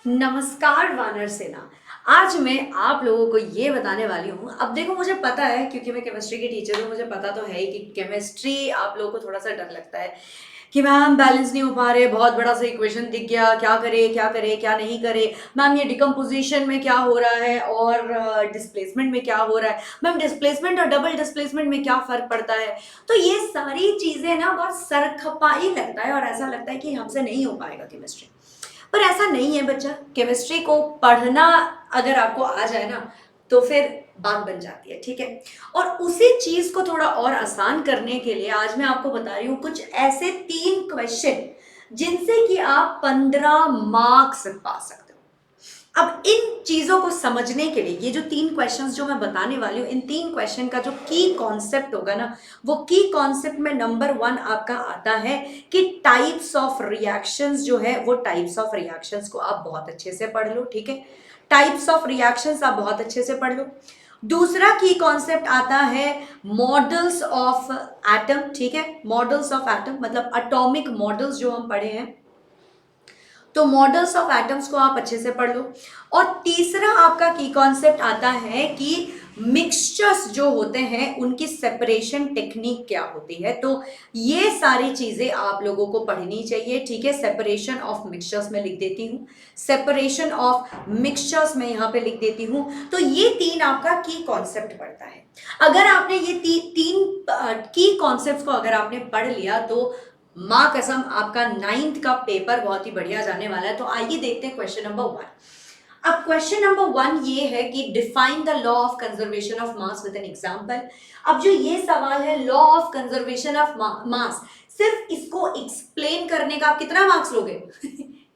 नमस्कार वानर सेना। आज मैं आप लोगों को ये बताने वाली हूँ। अब देखो, मुझे पता है क्योंकि मैं केमिस्ट्री की टीचर हूँ, मुझे पता तो है ही कि केमिस्ट्री आप लोगों को थोड़ा सा डर लगता है कि मैम बैलेंस नहीं हो पा रहे, बहुत बड़ा सा इक्वेशन दिख गया, क्या करे क्या करे क्या नहीं करे। मैम ये डिकम्पोजिशन में क्या हो रहा है और डिस्प्लेसमेंट में क्या हो रहा है। मैम डिस्प्लेसमेंट और डबल डिस्प्लेसमेंट में क्या फर्क पड़ता है। तो ये सारी चीजें ना बहुत सरखपाई लगता है और ऐसा लगता है कि हमसे नहीं हो पाएगा केमिस्ट्री। पर ऐसा नहीं है बच्चा। केमिस्ट्री को पढ़ना अगर आपको आ जाए ना तो फिर बात बन जाती है, ठीक है। और उसी चीज को थोड़ा और आसान करने के लिए आज मैं आपको बता रही हूँ कुछ ऐसे 3 क्वेश्चन जिनसे कि आप 15 मार्क्स पा सकते हो। अब इन चीजों को समझने के लिए ये जो 3 क्वेश्चंस जो मैं बताने वाली हूँ, इन 3 क्वेश्चन का जो की कॉन्सेप्ट होगा ना, वो की कॉन्सेप्ट में नंबर 1 आपका आता है कि टाइप्स ऑफ रिएक्शंस जो है वो टाइप्स ऑफ रिएक्शंस को आप बहुत अच्छे से पढ़ लो, ठीक है। टाइप्स ऑफ रिएक्शंस आप बहुत अच्छे से पढ़ लो। दूसरा की कॉन्सेप्ट आता है मॉडल्स ऑफ एटम, ठीक है। मॉडल्स ऑफ एटम मतलब एटॉमिक मॉडल्स जो हम पढ़े हैं, तो मॉडल्स ऑफ एटम्स को आप अच्छे से पढ़ लो। और तीसरा आपका की कॉन्सेप्ट आता है कि मिक्सचर्स जो होते हैं उनकी सेपरेशन टेक्निक क्या होती है। तो ये सारी चीजें आप लोगों को पढ़नी चाहिए, ठीक है। सेपरेशन ऑफ मिक्सचर्स में लिख देती हूँ, सेपरेशन ऑफ मिक्सचर्स में यहां पे लिख देती हूँ। तो ये 3 आपका की कॉन्सेप्ट पढ़ता है। अगर आपने ये तीन की कॉन्सेप्ट को अगर आपने पढ़ लिया तो माँ कसम आपका 9th का पेपर बहुत ही बढ़िया जाने वाला है। तो आइए देखते हैं क्वेश्चन नंबर 1। अब क्वेश्चन नंबर 1 ये है कि define the law of conservation of mass with an example. अब जो ये सवाल है law of conservation of mass, सिर्फ इसको एक्सप्लेन करने का आप कितना मार्क्स लोगे?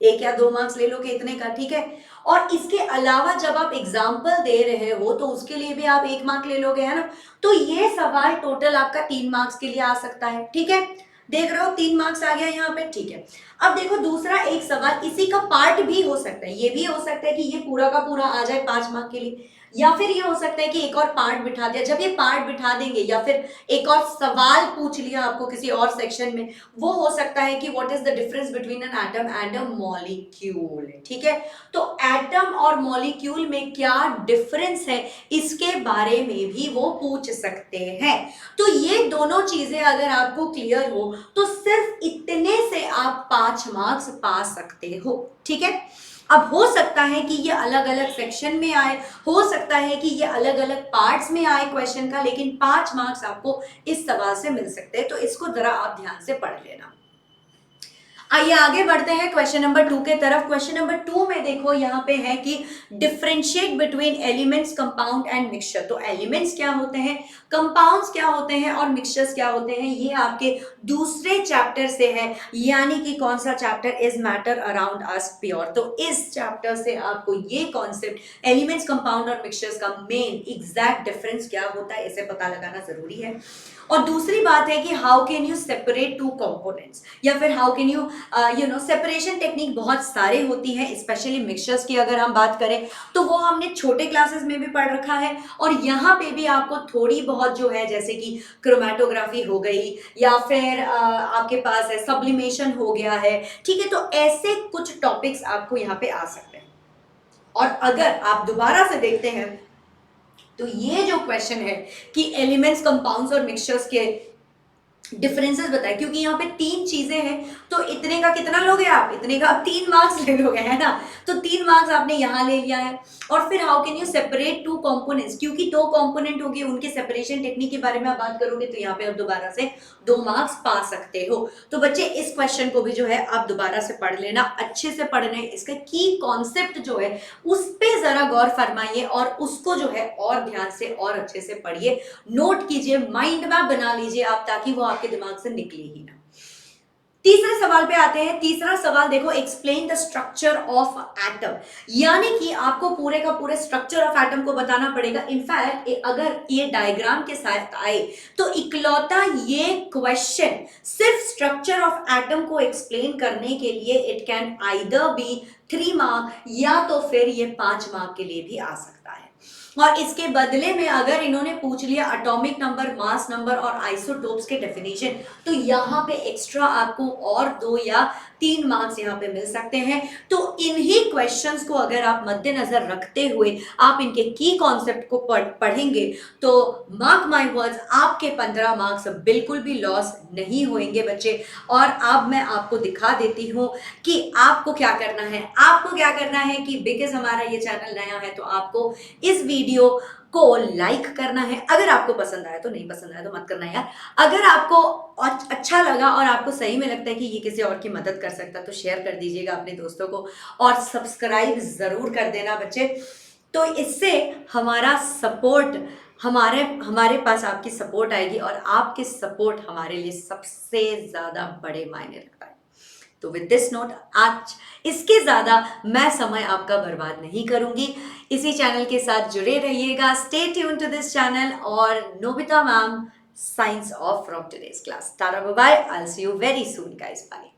1 या 2 मार्क्स ले लोगे, इतने का, ठीक है। और इसके अलावा जब आप एग्जाम्पल दे रहे हो तो उसके लिए भी आप 1 मार्क ले लोगे, है ना। तो ये सवाल टोटल आपका 3 मार्क्स के लिए आ सकता है, ठीक है। देख रहे हो 3 मार्क्स आ गया यहाँ पे, ठीक है। अब देखो दूसरा एक सवाल इसी का पार्ट भी हो सकता है, ये भी हो सकता है कि ये पूरा का पूरा आ जाए 5 मार्क के लिए, या फिर ये हो सकता है कि एक और पार्ट बिठा दिया। जब ये पार्ट बिठा देंगे या फिर एक और सवाल पूछ लिया आपको किसी और सेक्शन में, वो हो सकता है कि what is the difference between an atom and a molecule, ठीक है। तो एटम और मॉलिक्यूल में क्या डिफरेंस है इसके बारे में भी वो पूछ सकते हैं। तो ये दोनों चीजें अगर आपको क्लियर हो तो सिर्फ इतने से आप 5 मार्क्स पा सकते हो, ठीक है। अब हो सकता है कि ये अलग अलग सेक्शन में आए, हो सकता है कि ये अलग अलग पार्ट्स में आए क्वेश्चन का, लेकिन 5 मार्क्स आपको इस सवाल से मिल सकते हैं। तो इसको जरा आप ध्यान से पढ़ लेना। आइए आगे बढ़ते हैं क्वेश्चन नंबर 2 के तरफ। क्वेश्चन नंबर 2 में देखो यहाँ पे है कि differentiate between elements, compound and mixture. तो एलिमेंट्स क्या होते हैं, कंपाउंड्स क्या होते हैं और मिक्सचर्स क्या होते हैं, ये आपके दूसरे चैप्टर से है। यानी कि कौन सा chapter, is matter around us pure. तो इस चैप्टर से आपको ये कॉन्सेप्ट एलिमेंट्स, कंपाउंड और मिक्सचर्स का मेन एग्जैक्ट डिफरेंस क्या होता है इसे पता लगाना जरूरी है। और दूसरी बात है कि how can you separate 2 components, या फिर how can you separation technique बहुत सारे होती है, स्पेशली मिक्सचर्स की अगर हम बात करें तो वो हमने छोटे क्लासेस में भी पढ़ रखा है। और यहाँ पे भी आपको थोड़ी बहुत जो है जैसे कि क्रोमेटोग्राफी हो गई, या फिर आपके पास है सब्लिमेशन हो गया है, ठीक है। तो ऐसे कुछ टॉपिक्स आपको यहाँ पे आ सकते हैं। और अगर आप दोबारा से देखते हैं तो ये जो क्वेश्चन है कि एलिमेंट्स, कंपाउंड्स और मिक्सचर्स के डिफरेंसेस बताए, क्योंकि यहाँ पे 3 चीजें हैं, तो इतने का कितना लोगे आप, इतने का आप 3 मार्क्स ले लोगे, है ना। तो 3 मार्क्स आपने यहाँ ले लिया है। और फिर how can you separate 2 components, क्योंकि 2 कंपोनेंट होंगे उनके सेपरेशन टेक्निक के बारे में आप बात करोगे तो यहाँ पे आप दोबारा से 2 मार्क्स पा सकते हो। तो बच्चे इस क्वेश्चन को भी जो है आप दोबारा से पढ़ लेना, अच्छे से पढ़ना है। इसका की कॉन्सेप्ट जो है उस पे जरा गौर फरमाइए और उसको जो है और ध्यान से और अच्छे से पढ़िए, नोट कीजिए, माइंड मैप बना लीजिए आप, ताकि वो आपके दिमाग से निकले ही ना। तीसरे सवाल पे आते हैं। तीसरा सवाल देखो, explain the structure of atom. यानी कि आपको पूरे का पूरे स्ट्रक्चर ऑफ एटम को बताना पड़ेगा। इनफैक्ट अगर ये डायग्राम के साथ आए तो इकलौता ये क्वेश्चन सिर्फ स्ट्रक्चर ऑफ एटम को एक्सप्लेन करने के लिए it can either be 3 mark या तो फिर ये 5 मार्क के लिए भी आ सकता है। और इसके बदले में अगर इन्होंने पूछ लिया एटॉमिक नंबर, मास नंबर और आइसोटोप्स के डेफिनेशन, तो यहाँ पे एक्स्ट्रा आपको और 2 या 3 मार्क्स यहाँ पे मिल सकते हैं। तो इन्हीं क्वेश्चंस को अगर आप मद्देनजर रखते हुए आप इनके की कॉन्सेप्ट को पढ़ेंगे तो मार्क माय वर्ड्स, आपके 15 मार्क्स बिल्कुल भी लॉस नहीं होंगे बच्चे। और अब मैं आपको दिखा देती हूँ कि आपको क्या करना है। आपको क्या करना है कि बिकॉज हमारा ये चैनल नया है तो आपको इस वीडियो को लाइक करना है। अगर आपको पसंद आया तो, नहीं पसंद आया तो मत करना यार। अगर आपको अच्छा लगा और आपको सही में लगता है कि ये किसी और की मदद कर सकता है तो शेयर कर दीजिएगा अपने दोस्तों को, और सब्सक्राइब जरूर कर देना बच्चे। तो इससे हमारा सपोर्ट, हमारे पास आपकी सपोर्ट आएगी, और आपके सपोर्ट हमारे लिए सबसे ज्यादा बड़े मायने रखता है। तो विद दिस नोट, आज इसके ज़्यादा मैं समय आपका बर्बाद नहीं करूंगी। इसी चैनल के साथ जुड़े रहिएगा। Stay tuned to this channel. और Nobita ma'am science off from today's class. Tata bye bye. I will see you very soon guys. Bye.